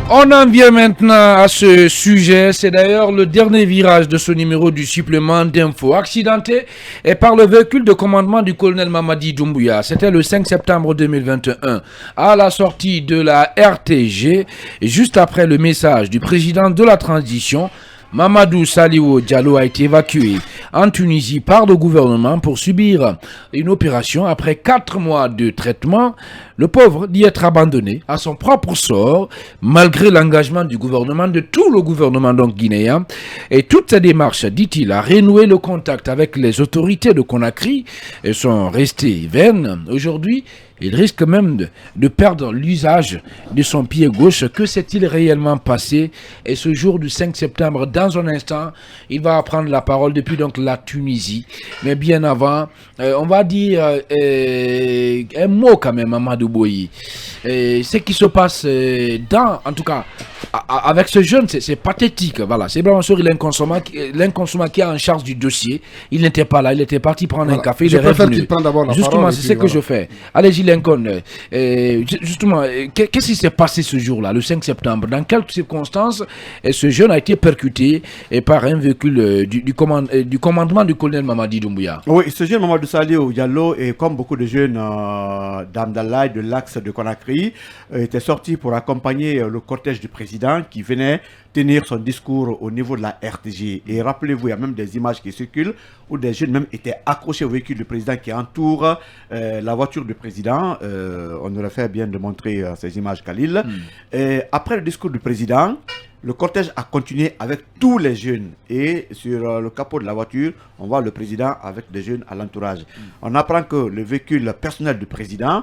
On en vient maintenant à ce sujet. C'est d'ailleurs le dernier virage de ce numéro du supplément d'info. Accidenté par le véhicule de commandement du colonel Mamadi Doumbouya. C'était le 5 septembre 2021 à la sortie de la RTG, juste après le message du président de la transition. Mamadou Saliou Diallo a été évacué en Tunisie par le gouvernement pour subir une opération. Après 4 mois de traitement, le pauvre dit être abandonné à son propre sort, malgré l'engagement du gouvernement, de tout le gouvernement donc guinéen. Et toutes ces démarches, dit-il, à renouer le contact avec les autorités de Conakry sont restées vaines. Aujourd'hui, il risque même de perdre l'usage de son pied gauche. Que s'est-il réellement passé? Et ce jour du 5 septembre, dans un instant, il va prendre la parole depuis donc la Tunisie. Mais bien avant, on va dire un mot quand même, Amadou Boyi. Ce qui se passe en tout cas, avec ce jeune, c'est pathétique. Voilà, c'est vraiment sûr, l'inconsommant qui est en charge du dossier. Il n'était pas là, il était parti prendre un café. Je préfère qu'il prenne d'abord la parole. Justement, c'est ce que je fais. Allez-y, Lincoln. Justement, qu'est-ce qui s'est passé ce jour-là, le 5 septembre? Dans quelles circonstances ce jeune a été percuté par un véhicule du commandement du colonel Mamadi Doumbouya? Oui, ce jeune Mamadou Saliou Diallo, et comme beaucoup de jeunes d'Amdalaï, de l'axe de Conakry, était sorti pour accompagner le cortège du président qui venait tenir son discours au niveau de la RTG. Et rappelez-vous, il y a même des images qui circulent où des jeunes même étaient accrochés au véhicule du président qui entoure la voiture du président. On aurait fait bien de montrer ces images, Khalil. Et après le discours du président, le cortège a continué avec tous les jeunes. Et sur le capot de la voiture, on voit le président avec des jeunes à l'entourage. On apprend que le véhicule personnel du président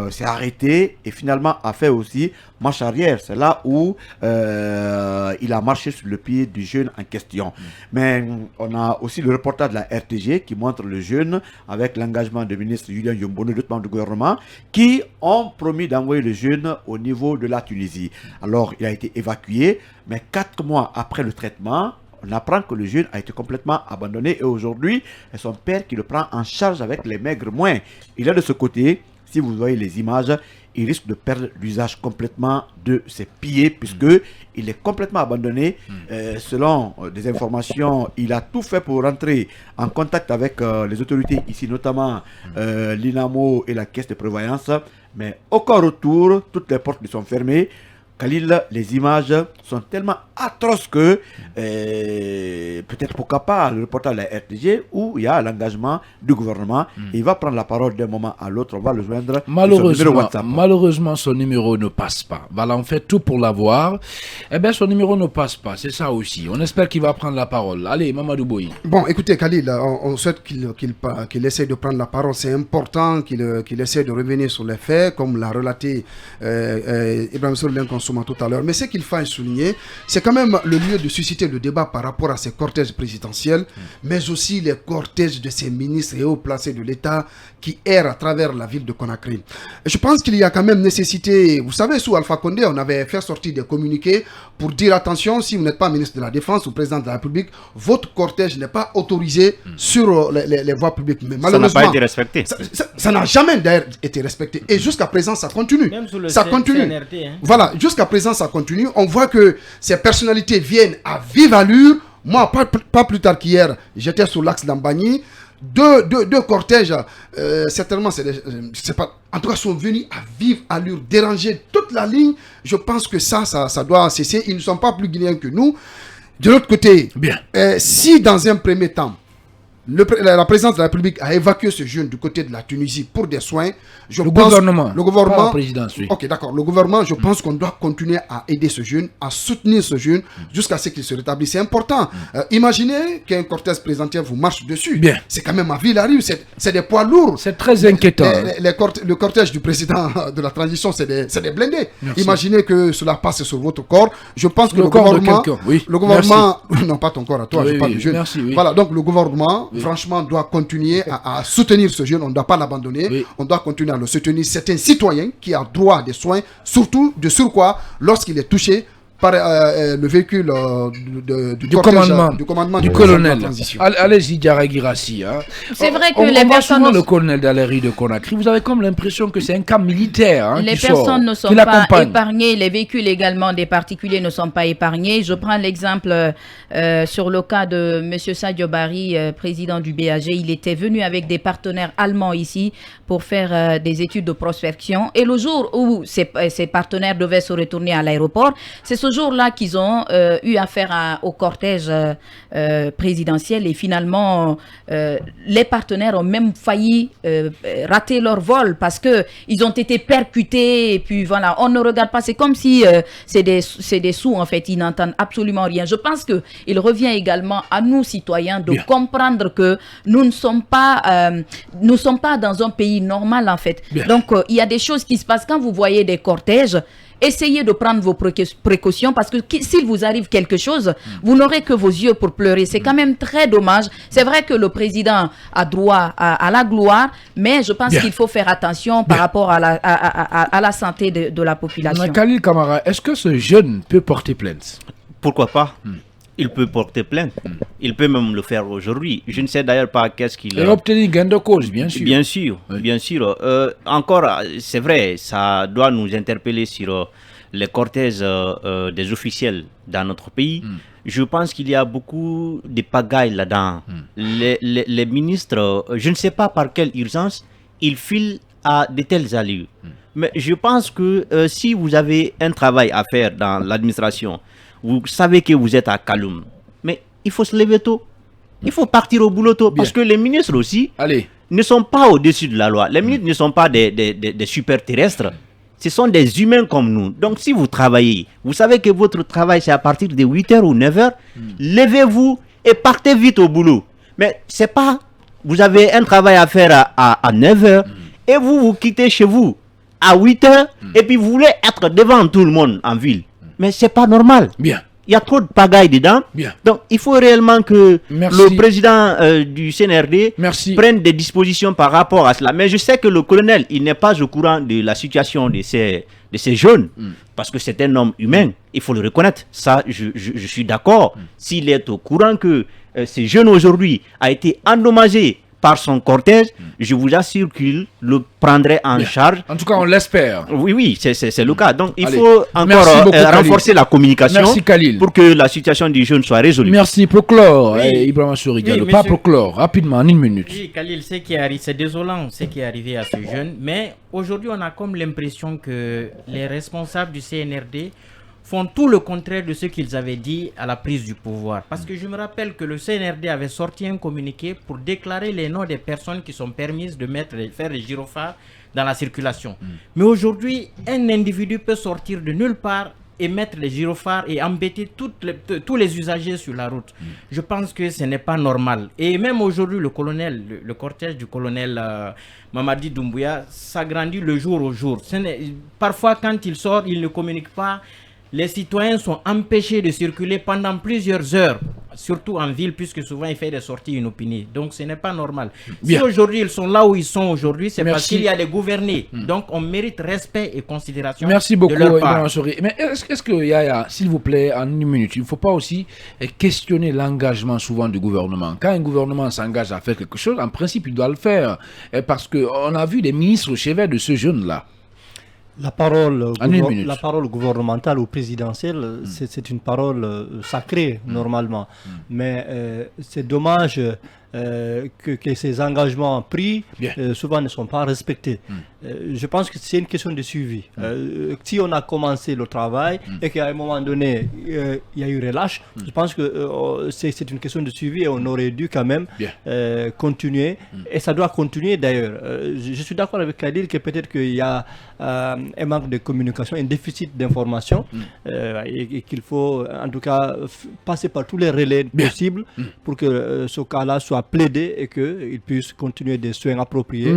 s'est arrêté et finalement a fait aussi marche arrière. C'est là où il a marché sur le pied du jeune en question. Mais on a aussi le reportage de la RTG qui montre le jeune avec l'engagement du ministre Julien Yombono, d'autres membres du gouvernement, qui ont promis d'envoyer le jeune au niveau de la Tunisie. Alors, il a été évacué, mais 4 mois après le traitement, on apprend que le jeune a été complètement abandonné et aujourd'hui, c'est son père qui le prend en charge avec les maigres moyens. Il est de ce côté, si vous voyez les images, il risque de perdre l'usage complètement de ses pieds puisque il est complètement abandonné. Selon des informations, il a tout fait pour rentrer en contact avec les autorités ici, notamment l'INAMO et la caisse de prévoyance. Mais aucun retour, toutes les portes lui sont fermées. Khalil, les images sont tellement atroces que peut-être pourquoi pas le reportage de la RTG où il y a l'engagement du gouvernement. Il va prendre la parole d'un moment à l'autre, on va le joindre. Malheureusement, son numéro ne passe pas. Voilà, on fait tout pour l'avoir. Eh bien, son numéro ne passe pas, c'est ça aussi. On espère qu'il va prendre la parole. Allez, Mamadou Boyi. Bon, écoutez, Khalil, on souhaite qu'il essaie de prendre la parole. C'est important qu'il essaie de revenir sur les faits, comme l'a relaté Ibrahim Soulin tout à l'heure. Mais ce qu'il faut souligner, c'est quand même le lieu de susciter le débat par rapport à ces cortèges présidentiels, mais aussi les cortèges de ces ministres et hauts placés de l'État qui errent à travers la ville de Conakry. Et je pense qu'il y a quand même nécessité, vous savez, sous Alpha Condé, on avait fait sortir des communiqués pour dire attention, si vous n'êtes pas ministre de la Défense ou président de la République, votre cortège n'est pas autorisé sur les voies publiques. Mais malheureusement, ça n'a pas été respecté. Ça n'a jamais d'ailleurs été respecté. Et jusqu'à présent, ça continue. Même sous le ça continue. CNRT, hein. Voilà, jusqu'à présent, ça continue. On voit que ces personnalités viennent à vive allure. Moi, pas plus tard qu'hier, j'étais sur l'axe d'Ambagny. Deux cortèges, certainement, c'est pas, en tout cas, sont venus à vive allure, déranger toute la ligne. Je pense que ça doit cesser. Ils ne sont pas plus guinéens que nous. De l'autre côté, si dans un premier temps, la présidence de la République a évacué ce jeune du côté de la Tunisie pour des soins. Le gouvernement, pas la présidence, oui. Ok, d'accord. Le gouvernement, je pense qu'on doit continuer à aider ce jeune, à soutenir ce jeune jusqu'à ce qu'il se rétablisse. C'est important. Imaginez qu'un cortège présidentiel vous marche dessus. C'est quand même à Villarrive, c'est des poids lourds. C'est très inquiétant. Le cortège du président de la transition, c'est des blindés. Merci. Imaginez que cela passe sur votre corps. Je pense que le gouvernement, non pas ton corps à toi, je parle du jeune. Merci, oui. Voilà, donc le gouvernement franchement doit continuer à soutenir ce jeune. On ne doit pas l'abandonner. On doit continuer à le soutenir. C'est un citoyen qui a droit à des soins, surtout de surcroît lorsqu'il est touché par le véhicule du cortège, commandement du du président de la colonel. transition. Allez-y, Diarra Girassi. Hein. C'est vrai que on les voit personnes souvent ne- le colonel dans les rues de Conakry. Vous avez comme l'impression que c'est un camp militaire hein, Les qui sort, personnes ne sont qui pas l'accompagne. épargnées, les véhicules également des particuliers ne sont pas épargnés. Je prends l'exemple sur le cas de M. Sadio Barry, président du BAG. Il était venu avec des partenaires allemands ici pour faire des études de prospection. Et le jour où ces partenaires devaient se retourner à l'aéroport, c'est ce jour-là qu'ils ont eu affaire au cortège présidentiel. Et finalement, les partenaires ont même failli rater leur vol parce qu'ils ont été percutés. Et puis voilà, on ne regarde pas. C'est comme si c'est des sous, en fait. Ils n'entendent absolument rien. Je pense qu'il revient également à nous, citoyens, de comprendre que nous ne sommes pas dans un pays normal, en fait. Donc, il y a des choses qui se passent quand vous voyez des cortèges. Essayez de prendre vos précautions parce que s'il vous arrive quelque chose, vous n'aurez que vos yeux pour pleurer. C'est quand même très dommage. C'est vrai que le président a droit à la gloire, mais je pense qu'il faut faire attention par rapport à la santé de la population. Khalil Kamara, est-ce que ce jeune peut porter plainte? Pourquoi pas? Il peut porter plainte. Il peut même le faire aujourd'hui. Je ne sais d'ailleurs pas qu'est-ce qu'il Et obtenir gain de cause, bien sûr. Bien sûr, bien sûr. Encore, c'est vrai, ça doit nous interpeller sur les cortèges des officiels dans notre pays. Je pense qu'il y a beaucoup de pagailles là-dedans. Les ministres, je ne sais pas par quelle urgence, ils filent à de telles allures. Mais je pense que si vous avez un travail à faire dans l'administration, vous savez que vous êtes à Kaloum, mais il faut se lever tôt. Il faut partir au boulot tôt. Parce que les ministres aussi ne sont pas au-dessus de la loi. Les ministres ne sont pas des super terrestres. Ce sont des humains comme nous. Donc si vous travaillez, vous savez que votre travail c'est à partir de 8h ou 9h, levez-vous et partez vite au boulot. Mais c'est pas, vous avez un travail à faire à 9h et vous quittez chez vous à 8h et puis vous voulez être devant tout le monde en ville. Mais c'est pas normal. Bien. Il y a trop de pagaille dedans. Bien. Donc, il faut réellement que Merci. le président du CNRD prenne des dispositions par rapport à cela. Mais je sais que le colonel, il n'est pas au courant de la situation de ces jeunes. Parce que c'est un homme humain. Il faut le reconnaître. Ça, je suis d'accord. S'il est au courant que ces jeunes aujourd'hui a été endommagé par son cortège, je vous assure qu'il le prendrait en charge. En tout cas, on l'espère. Oui, c'est le cas. Donc, il Allez. faut encore beaucoup, renforcer la communication Khalil. pour que la situation du jeune soit résolue. Merci. Proclore, Ibrahima Souri Diallo. Pas Proclore, rapidement, en une minute. Oui, Khalil, c'est désolant ce qui est arrivé à ce jeune, mais aujourd'hui, on a comme l'impression que les responsables du CNRD font tout le contraire de ce qu'ils avaient dit à la prise du pouvoir. Parce que je me rappelle que le CNRD avait sorti un communiqué pour déclarer les noms des personnes qui sont permises de faire des gyrophares dans la circulation. Mais aujourd'hui, un individu peut sortir de nulle part et mettre les gyrophares et embêter tous les usagers sur la route. Je pense que ce n'est pas normal. Et même aujourd'hui, le cortège du colonel Mamadi Doumbouya s'agrandit le jour au jour. Parfois, quand il sort, il ne communique pas. Les citoyens sont empêchés de circuler pendant plusieurs heures, surtout en ville, puisque souvent il fait des sorties inopinées. Donc ce n'est pas normal. Si aujourd'hui ils sont là où ils sont aujourd'hui, c'est parce qu'il y a des gouvernés. Donc on mérite respect et considération. Merci beaucoup, de leur part. Ibrahima Souri. Mais est-ce que, Yaya, s'il vous plaît, en une minute, il ne faut pas aussi questionner l'engagement souvent du gouvernement. Quand un gouvernement s'engage à faire quelque chose, en principe, il doit le faire. Parce qu'on a vu des ministres au chevet de ce jeune-là. La parole gouvernementale ou présidentielle, c'est une parole sacrée normalement. Mais c'est dommage que ces engagements pris souvent ne sont pas respectés. Je pense que c'est une question de suivi. Si on a commencé le travail et qu'à un moment donné, il y a eu relâche, je pense que c'est une question de suivi et on aurait dû quand même continuer. Et ça doit continuer d'ailleurs. Je suis d'accord avec Khalil que peut-être qu'il y a un manque de communication, un déficit d'information et qu'il faut en tout cas passer par tous les relais possibles pour que ce cas-là soit plaidé et qu'il puisse continuer des soins appropriés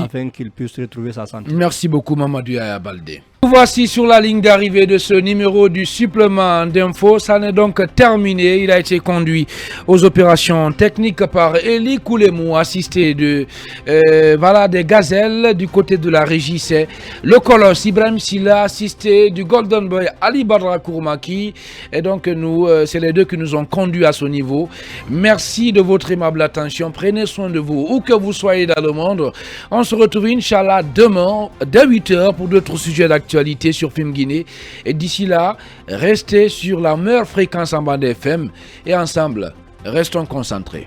afin qu'il puisse retrouver sa santé. Merci beaucoup, Mamadou Yaya Baldé. Voici sur la ligne d'arrivée de ce numéro du supplément d'info. Ça n'est donc terminé. Il a été conduit aux opérations techniques par Eli Koulemou, assisté de des gazelles du côté de la régie. C'est le colosse Ibrahim Silla, assisté du Golden Boy Ali Badra Kourmaki. Et donc nous, c'est les deux qui nous ont conduits à ce niveau. Merci de votre aimable attention. Prenez soin de vous, où que vous soyez dans le monde. On se retrouve, Inch'Allah, demain, dès 8h pour d'autres sujets d'actualité sur Film Guinée. Et d'ici là, restez sur la meilleure fréquence en bande FM et ensemble, restons concentrés.